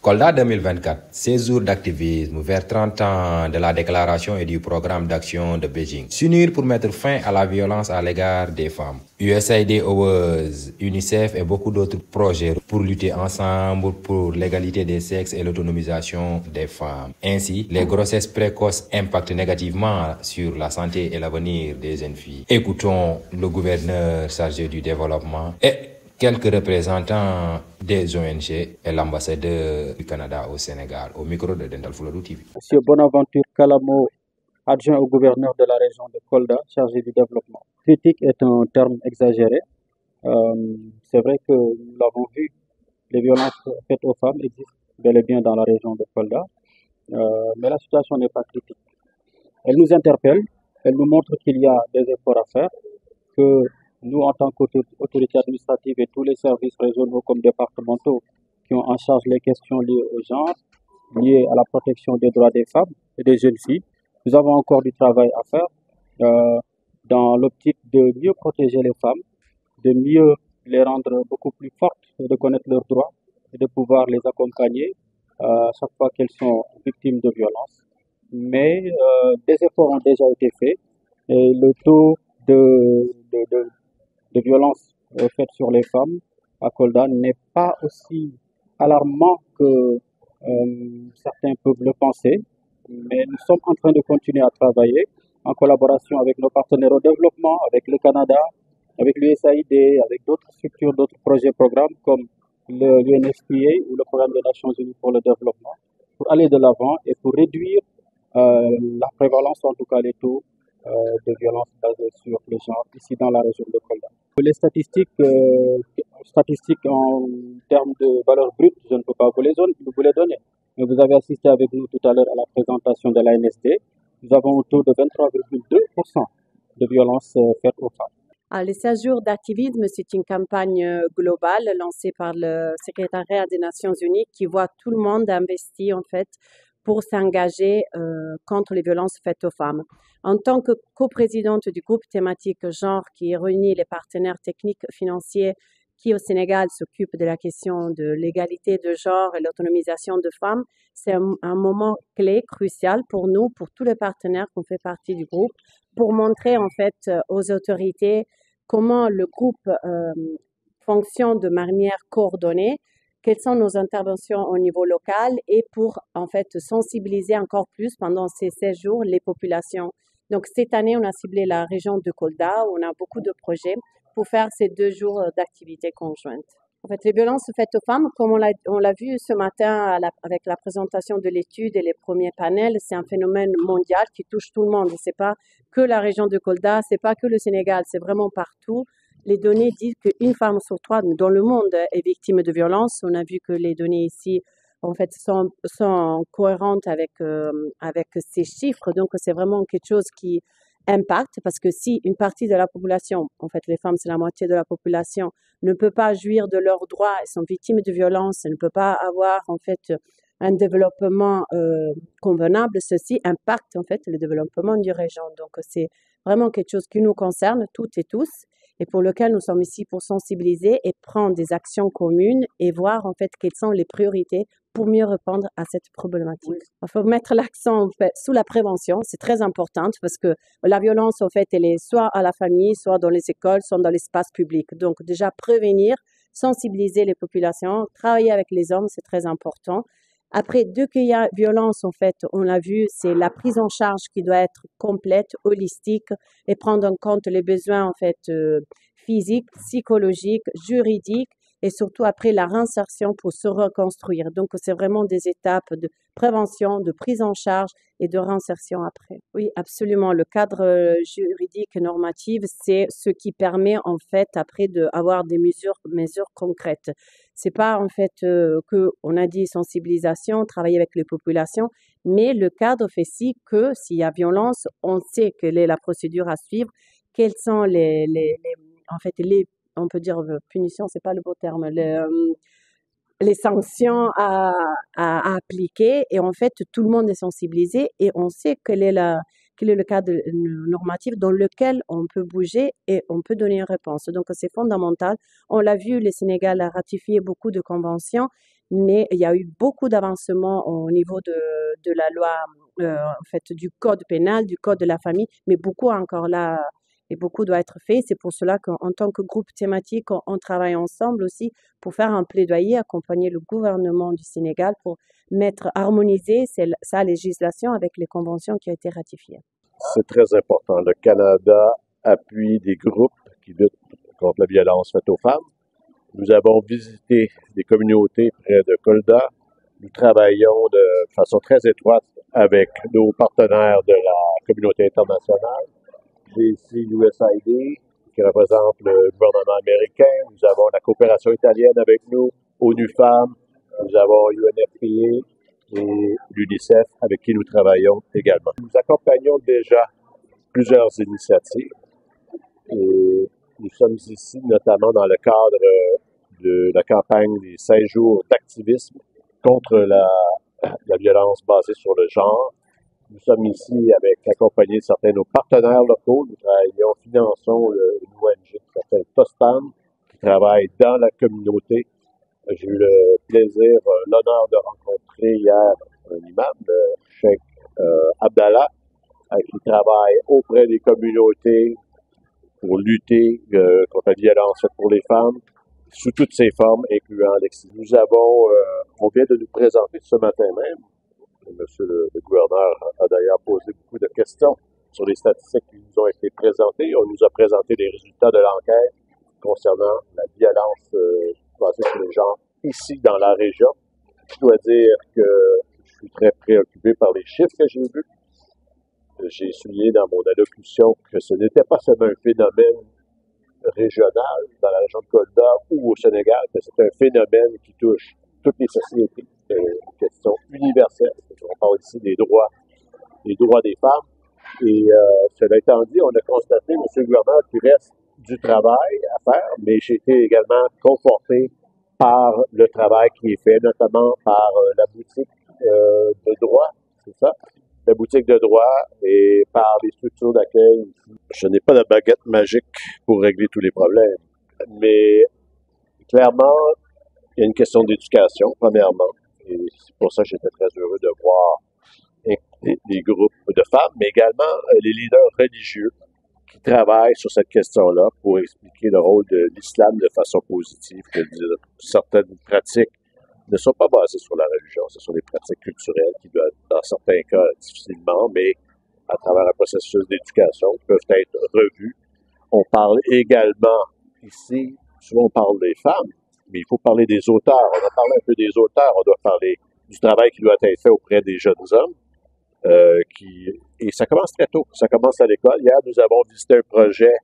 Kolda 2024, 16 jours d'activisme vers 30 ans de la déclaration et du programme d'action de Beijing. S'unir pour mettre fin à la violence à l'égard des femmes. USAID Awards, UNICEF et beaucoup d'autres projets pour lutter ensemble pour l'égalité des sexes et l'autonomisation des femmes. Ainsi, les grossesses précoces impactent négativement sur la santé et l'avenir des jeunes filles. Écoutons le gouverneur chargé du développement et quelques représentants des ONG et l'ambassadeur du Canada au Sénégal, au micro de Dendal Fuladu TV. Monsieur Bonaventure Kalamo, adjoint au gouverneur de la région de Kolda, chargé du développement. Critique est un terme exagéré. C'est vrai que nous l'avons vu, les violences faites aux femmes existent bel et bien dans la région de Kolda, mais la situation n'est pas critique. Elle nous interpelle, elle nous montre qu'il y a des efforts à faire, que nous, en tant qu'autorité administrative et tous les services régionaux comme départementaux qui ont en charge les questions liées au genre, liées à la protection des droits des femmes et des jeunes filles, nous avons encore du travail à faire dans l'optique de mieux protéger les femmes, de mieux les rendre beaucoup plus fortes et de connaître leurs droits et de pouvoir les accompagner chaque fois qu'elles sont victimes de violences. Mais des efforts ont déjà été faits et le taux de violences faites sur les femmes à Kolda n'est pas aussi alarmant que certains peuvent le penser, mais nous sommes en train de continuer à travailler en collaboration avec nos partenaires au développement, avec le Canada, avec l'USAID, avec d'autres structures, d'autres projets, programmes comme l'UNFPA ou le Programme des Nations Unies pour le développement, pour aller de l'avant et pour réduire la prévalence, en tout cas les taux de violence basées sur le genre ici dans la région de Kolda. Les statistiques en termes de valeur brute, je ne peux pas vous les donner. Mais vous avez assisté avec nous tout à l'heure à la présentation de l'ANSD. Nous avons un taux de 23,2% de violences faites aux femmes. Les 16 jours d'activisme, c'est une campagne globale lancée par le secrétariat des Nations Unies qui voit tout le monde investi en fait pour s'engager contre les violences faites aux femmes. En tant que coprésidente du groupe thématique genre qui réunit les partenaires techniques financiers qui au Sénégal s'occupent de la question de l'égalité de genre et l'autonomisation de femmes, c'est un moment clé, crucial pour nous, pour tous les partenaires qui fait partie du groupe, pour montrer en fait aux autorités comment le groupe fonctionne de manière coordonnée, quelles sont nos interventions au niveau local et pour en fait sensibiliser encore plus pendant ces 16 jours les populations. Donc cette année, on a ciblé la région de Kolda où on a beaucoup de projets pour faire ces 2 jours d'activités conjointes. En fait, les violences faites aux femmes, comme on l'a vu ce matin avec la présentation de l'étude et les premiers panels, c'est un phénomène mondial qui touche tout le monde. C'est pas que la région de Kolda, c'est pas que le Sénégal, c'est vraiment partout. Les données disent qu'une femme sur 3 dans le monde est victime de violences. On a vu que les données ici, en fait, sont cohérentes avec ces chiffres. Donc, c'est vraiment quelque chose qui impacte parce que si une partie de la population, en fait, les femmes, c'est la moitié de la population, ne peut pas jouir de leurs droits, elles sont victimes de violences, elles ne peuvent pas avoir, en fait, un développement convenable, ceci impacte, en fait, le développement du région. Donc, c'est vraiment quelque chose qui nous concerne toutes et tous et pour lequel nous sommes ici pour sensibiliser et prendre des actions communes et voir, en fait, quelles sont les priorités pour mieux répondre à cette problématique. Il faut mettre l'accent en fait, sous la prévention, c'est très important parce que la violence, en fait, elle est soit à la famille, soit dans les écoles, soit dans l'espace public. Donc, déjà, prévenir, sensibiliser les populations, travailler avec les hommes, c'est très important. Après, dès qu'il y a violence, en fait, on l'a vu, c'est la prise en charge qui doit être complète, holistique et prendre en compte les besoins, en fait, physiques, psychologiques, juridiques et surtout après la réinsertion pour se reconstruire. Donc, c'est vraiment des étapes de prévention, de prise en charge et de réinsertion après. Oui, absolument. Le cadre juridique et normatif, c'est ce qui permet en fait après d'avoir des mesures concrètes. C'est pas en fait que on a dit sensibilisation, travailler avec les populations, mais le cadre fait si que s'il y a violence, on sait quelle est la procédure à suivre, quelles sont en fait on peut dire punition, c'est pas le beau terme, les sanctions à appliquer et en fait tout le monde est sensibilisé et on sait quel est le cadre normatif dans lequel on peut bouger et on peut donner une réponse. Donc c'est fondamental. On l'a vu, le Sénégal a ratifié beaucoup de conventions, mais il y a eu beaucoup d'avancements au niveau de la loi, en fait, du code pénal, du code de la famille, mais beaucoup encore là et beaucoup doit être fait. C'est pour cela qu'en tant que groupe thématique, on travaille ensemble aussi pour faire un plaidoyer, accompagner le gouvernement du Sénégal pour harmoniser sa législation avec les conventions qui ont été ratifiées. C'est très important. Le Canada appuie des groupes qui luttent contre la violence faite aux femmes. Nous avons visité des communautés près de Kolda. Nous travaillons de façon très étroite avec nos partenaires de la communauté internationale. J'ai ici l'USAID qui représente le gouvernement américain. Nous avons la coopération italienne avec nous, ONU Femmes. Nous avons UNFPA et l'UNICEF avec qui nous travaillons également. Nous accompagnons déjà plusieurs initiatives et nous sommes ici notamment dans le cadre de la campagne des 5 jours d'activisme contre la violence basée sur le genre. Nous sommes ici accompagnés de certains de nos partenaires locaux. Nous finançons une ONG qui s'appelle Tostan, qui travaille dans la communauté. J'ai eu le plaisir, l'honneur de rencontrer hier un imam, le Cheikh Abdallah, qui travaille auprès des communautés pour lutter contre la violence faite pour les femmes, sous toutes ses formes, incluant l'exil. On vient de nous présenter ce matin même. Monsieur le gouverneur a d'ailleurs posé beaucoup de questions sur les statistiques qui nous ont été présentées. On nous a présenté les résultats de l'enquête concernant la violence basée sur les genres ici dans la région. Je dois dire que je suis très préoccupé par les chiffres que j'ai vus. J'ai souligné dans mon allocution que ce n'était pas seulement un phénomène régional dans la région de Kolda ou au Sénégal, que c'est un phénomène qui touche toutes les sociétés. C'est une question universelle. On parle ici des droits des femmes. Et cela étant dit, on a constaté, monsieur le gouverneur, qu'il reste du travail à faire, mais j'ai été également conforté par le travail qui est fait, notamment par la boutique de droit, c'est ça? La boutique de droit et par les structures d'accueil. Je n'ai pas de baguette magique pour régler tous les problèmes, mais clairement, il y a une question d'éducation, premièrement, et c'est pour ça que j'étais très heureux de voir des groupes de femmes, mais également les leaders religieux qui travaillent sur cette question-là pour expliquer le rôle de l'islam de façon positive, que certaines pratiques ne sont pas basées sur la religion, ce sont des pratiques culturelles qui doivent, dans certains cas, difficilement, mais à travers un processus d'éducation, peuvent être revues. On parle également, ici, souvent on parle des femmes, mais il faut parler des auteurs. On a parlé un peu des auteurs, on doit parler du travail qui doit être fait auprès des jeunes hommes. Et ça commence très tôt, ça commence à l'école. Hier, nous avons visité un projet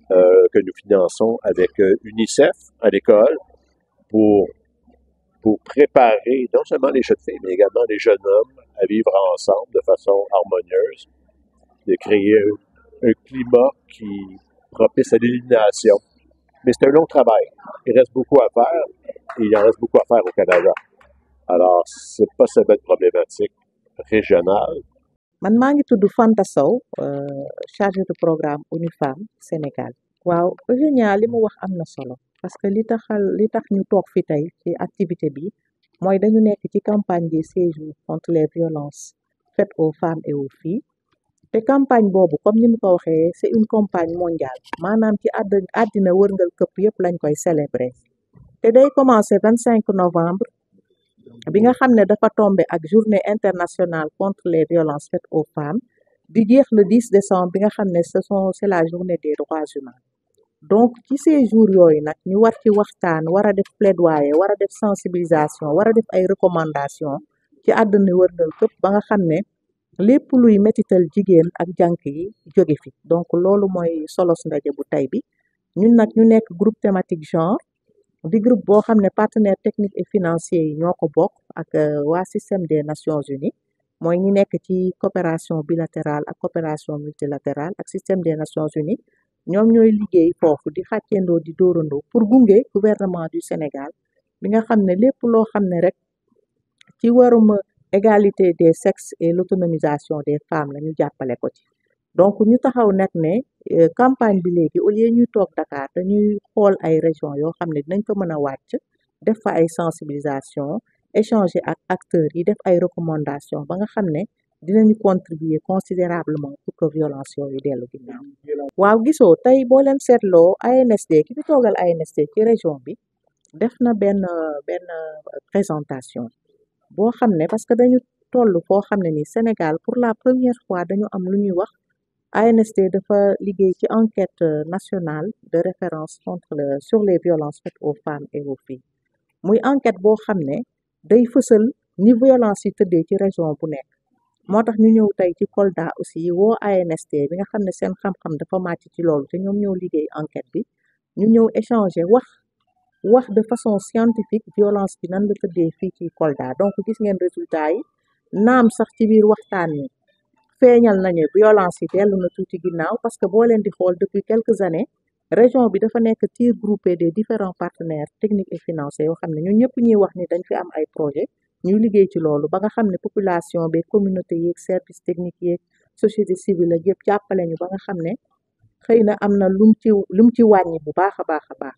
que nous finançons avec UNICEF à l'école pour préparer non seulement les jeunes filles, mais également les jeunes hommes à vivre ensemble de façon harmonieuse, de créer un climat qui propice à l'élimination. Mais c'est un long travail. Il reste beaucoup à faire et il en reste beaucoup à faire au Canada. Alors, c'est pas seulement une problématique régionale. man maa ngi tudd Fanta Sow chargé de programme ONU Femmes Sénégal. waaw Eugénia li mu wax am na solo parce que li tax ñu toog fi tey ci activité bi mooy dañu nekk ci campagne des 16 jours contre les violences faites aux femmes et aux filles te campagne boobu comme ni mu ko waxee c'est une campagne mondiale maanaam ci àddina wërngal këpp yëpp lañ koy célébrer te day commencer 25 novembre bi nga xam ne dafa tombé ak journée internationale contre les violences faites aux femmes di jeex le 10 décembre bi nga xam ne c'est la journée des droits humains donc ci ces jours yooyu nag ñu war ci waxtaan war a def plaidoyer war a def sensibilisation war a def ay recommandations ci àdduna wërngal këpp ba nga xam ne lépp luy métital jigéen ak jànk yi jóge fi donc loolu mooy solos ndaje bu tey bi ñun nag ñu nekk groupe thématique genre di groupe boo xam ne partenaires techniques et financiers yi ñoo ko bokk ak waa système des Nations Unies mooy ñi nekk ci coopération bilatérale ak coopération multilatérale ak système des Nations Unies ñoom ñooy liggéey foofu di xàccendoo di dóorandoo pour gunge gouvernement du Sénégal bi nga xam ne lépp loo xam ne rek ci warum égalité des sexes et l'autonomisation des femmes la ñu jàppale ko ci donc ñu taxaw nag ne campagne bi léegi au lieu ñuy toog Dakar dañuy xool ay régions yoo xam ne dinañ fa mën a wàcc def fa ay sensibilisation échanger ak acteurs yi def ay recommandations ba nga xam ne dinañu contribuer considérablement pour que violence yooyu dellu ginnaaw. waaw gisoo tey boo leen seetloo ANSD ki fi toogal ANSD ci région bi def na benn présentation boo xam ne parce que dañu toll foo xam ne ni Sénégal pour la première fois dañu am lu ñuy wax ANSD dafa liggéey ci enquête nationale de référence sur les violences faites aux femmes et aux filles muy enquête boo xam ne day fësal ni violence yi tëddee ci région bu nekk moo tax ñu ñëw tey ci Kolda aussi woo ANSD bi nga xam ne seen xam-xam dafa màcc ci loolu te ñoom ñoo liggéey enquête bi ñu ñëw échanger wax de façon scientifique violence bi nan la tëddee fii ci Kolda donc gis ngeen résultat yi naam sax ci biir waxtaan ni feeñal nañu violence yi dellu na tuuti ginnaaw parce que boo leen di xool depuis quelques années région bi dafa nekk tir groupé des différents partenaires techniques et financiers yoo xam ne ñun ñëpp ñuy wax ni dañ fi am ay projet ñuy liggéey ci loolu ba nga xam ne population bi communauté yeeg service technique yeeg société civile ak yëpp jàppale ñu ba nga xam ne xëy na am na lum ci wàññi bu baax a baax a baax